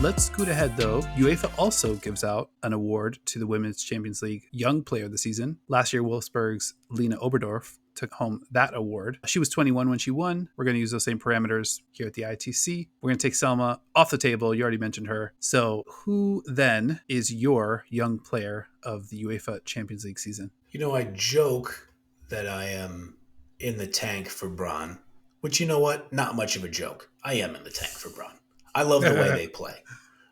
Let's scoot ahead though. UEFA also gives out an award to the Women's Champions League Young Player of the Season. Last year, Wolfsburg's Lena Oberdorf took home that award. She was 21 when she won. We're going to use those same parameters here at the ITC. We're going to take Salma off the table. You already mentioned her. So who then is your young player of the UEFA Champions League season? You know, I joke that I am in the tank for Brann, which, you know what? Not much of a joke. I am in the tank for Brann. I love the way they play.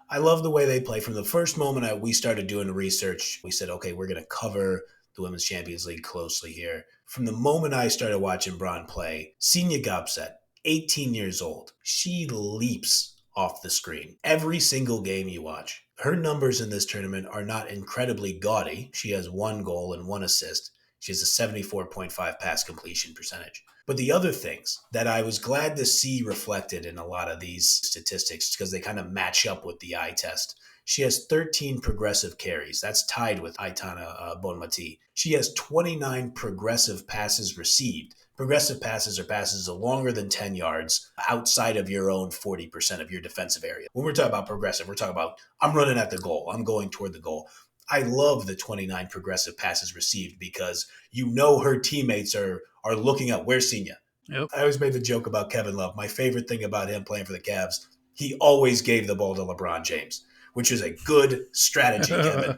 I love the way they play. From the first moment we started doing the research, we said, okay, we're going to cover the Women's Champions League closely here. From the moment I started watching Brann play, Signe Gaupset, 18 years old, she leaps off the screen. Every single game you watch. Her numbers in this tournament are not incredibly gaudy. She has 1 goal and 1 assist. She has a 74.5 pass completion percentage. But the other things that I was glad to see reflected in a lot of these statistics, because they kind of match up with the eye test. She has 13 progressive carries. That's tied with Aitana Bonmatí. She has 29 progressive passes received. Progressive passes are passes longer than 10 yards outside of your own 40% of your defensive area. When we're talking about progressive, we're talking about I'm running at the goal. I'm going toward the goal. I love the 29 progressive passes received because you know her teammates are looking up. Where's Signe? Yep. I always made the joke about Kevin Love. My favorite thing about him playing for the Cavs, he always gave the ball to LeBron James, which is a good strategy, Kevin.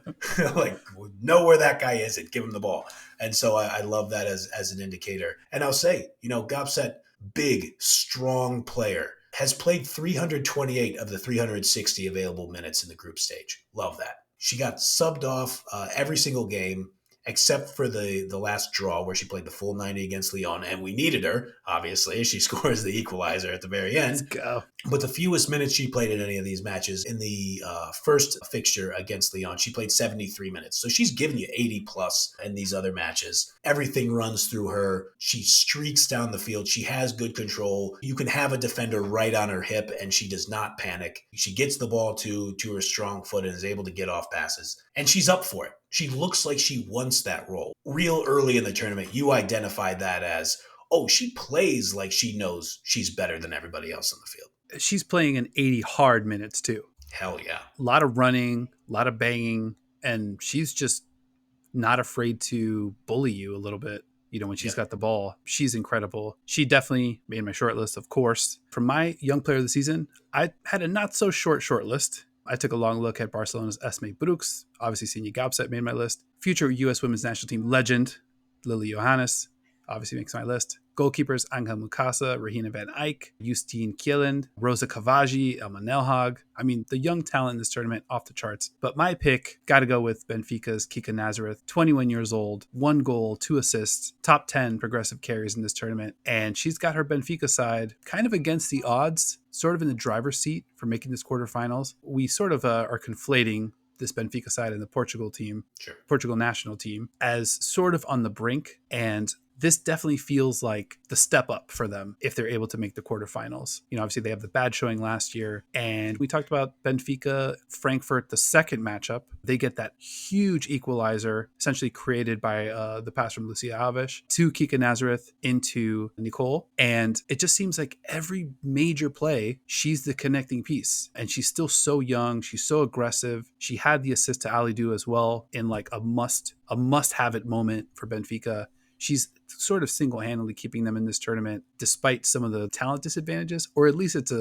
Like, know where that guy is and give him the ball. And so I love that as an indicator. And I'll say, Gaupset, big, strong player, has played 328 of the 360 available minutes in the group stage. Love that. She got subbed off every single game except for the last draw where she played the full 90 against Lyon, and we needed her, obviously. She scores the equalizer at the very end. Let's go. But the fewest minutes she played in any of these matches, in the first fixture against Lyon, she played 73 minutes. So she's given you 80 plus in these other matches. Everything runs through her. She streaks down the field. She has good control. You can have a defender right on her hip, and she does not panic. She gets the ball to her strong foot and is able to get off passes. And she's up for it. She looks like she wants that role. Real early in the tournament, you identified that as, oh, she plays like she knows she's better than everybody else on the field. She's playing in 80 hard minutes too. Hell yeah. A lot of running, a lot of banging, and she's just not afraid to bully you a little bit. When she's got the ball. She's incredible. She definitely made my short list, of course. For my young player of the season, I had a not so short list. I took a long look at Barcelona's Esme Brooks. Obviously, Signe Gaupset made my list. Future U.S. Women's National Team legend, Lily Johannes, obviously makes my list. Goalkeepers, Angel Mukasa, Regina van Eyck, Justine Kieland, Rosa Cavaggi, Elma Nelhag. I mean, the young talent in this tournament, off the charts. But my pick, got to go with Benfica's Kika Nazareth, 21 years old, 1 goal, 2 assists, top 10 progressive carries in this tournament. And she's got her Benfica side kind of against the odds, sort of in the driver's seat for making this quarterfinals. We sort of are conflating this Benfica side and the Portugal team, Portugal national team, as sort of on the brink. And this definitely feels like the step up for them if they're able to make the quarterfinals. Obviously they have the bad showing last year. And we talked about Benfica, Frankfurt, the second matchup. They get that huge equalizer essentially created by the pass from Lucia Alves to Kika Nazareth into Nicole. And it just seems like every major play, she's the connecting piece. And she's still so young. She's so aggressive. She had the assist to Alidou as well in like a must have it moment for Benfica. She's sort of single-handedly keeping them in this tournament despite some of the talent disadvantages, or at least it's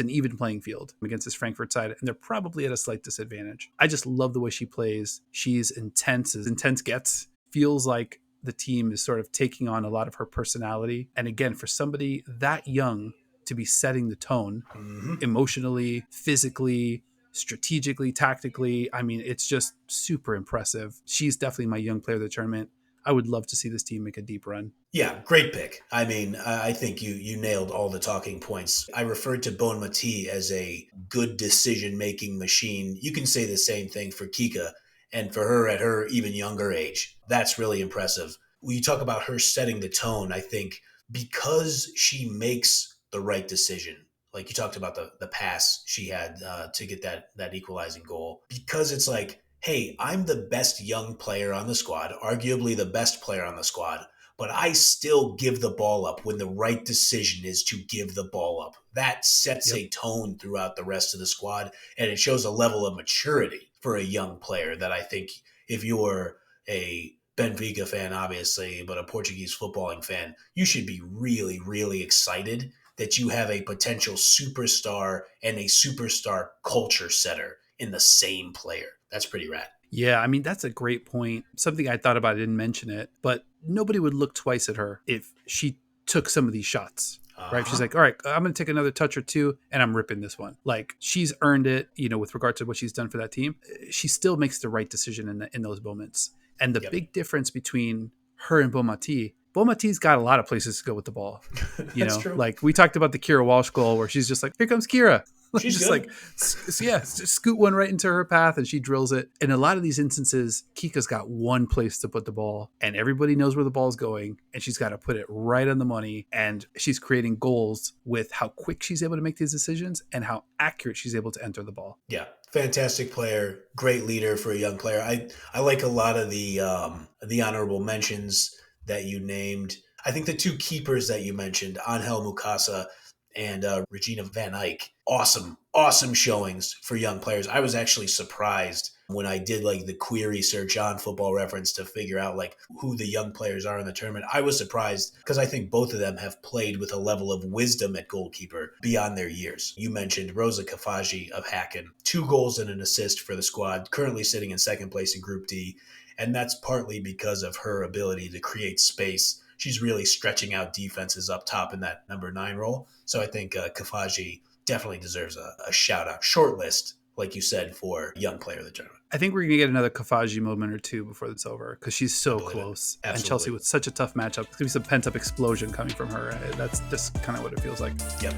an even playing field against this Frankfurt side, and they're probably at a slight disadvantage. I just love the way she plays. She's intense as intense gets. Feels like the team is sort of taking on a lot of her personality. And again, for somebody that young to be setting the tone emotionally, physically, strategically, tactically, I mean, it's just super impressive. She's definitely my young player of the tournament. I would love to see this team make a deep run. Yeah, great pick. I mean, I think you nailed all the talking points. I referred to Bonmatí as a good decision-making machine. You can say the same thing for Kika, and for her at her even younger age. That's really impressive. When you talk about her setting the tone, I think because she makes the right decision, like you talked about the pass she had to get that equalizing goal, because it's like, hey, I'm the best young player on the squad, arguably the best player on the squad. but I still give the ball up when the right decision is to give the ball up. That sets Yep. a tone throughout the rest of the squad, and it shows a level of maturity for a young player that I think if you're a Benfica fan, obviously, but a Portuguese footballing fan, you should be really, really excited that you have a potential superstar and a superstar culture setter in the same player. That's pretty rad. Yeah, I mean, that's a great point. Something I thought about, I didn't mention it, but nobody would look twice at her if she took some of these shots. Right. She's Uh-huh. like, all right, I'm going to take another touch or two and I'm ripping this one. Like she's earned it, with regard to what she's done for that team. She still makes the right decision in those moments. And the Yep. big difference between her and Bonmatí, has got a lot of places to go with the ball. That's true. Like we talked about the Kira Walsh goal where she's just like, here comes Kira. She's Just good. like, yeah, just scoot one right into her path and she drills it. In a lot of these instances, Kika's got one place to put the ball and everybody knows where the ball's going and she's got to put it right on the money. And she's creating goals with how quick she's able to make these decisions and how accurate she's able to enter the ball. Yeah. Fantastic player, great leader for a young player. I like a lot of the honorable mentions that you named. I think the two keepers that you mentioned, Angel Mukasa and Regina Van Eyck, awesome showings for young players. I was actually surprised when I did like the query search on Football Reference to figure out like who the young players are in the tournament. I was surprised because I think both of them have played with a level of wisdom at goalkeeper beyond their years. You mentioned Rosa Kafaji of Hacken, 2 goals and an assist for the squad, currently sitting in second place in Group D. And that's partly because of her ability to create space. She's really stretching out defenses up top in that number 9 role. So I think Kafaji definitely deserves a shout out. Short list, like you said, for young player of the tournament. I think we're going to get another Kafaji moment or two before it's over because she's so close. And Chelsea with such a tough matchup. It's going to be some pent up explosion coming from her. That's just kind of what it feels like. Yep.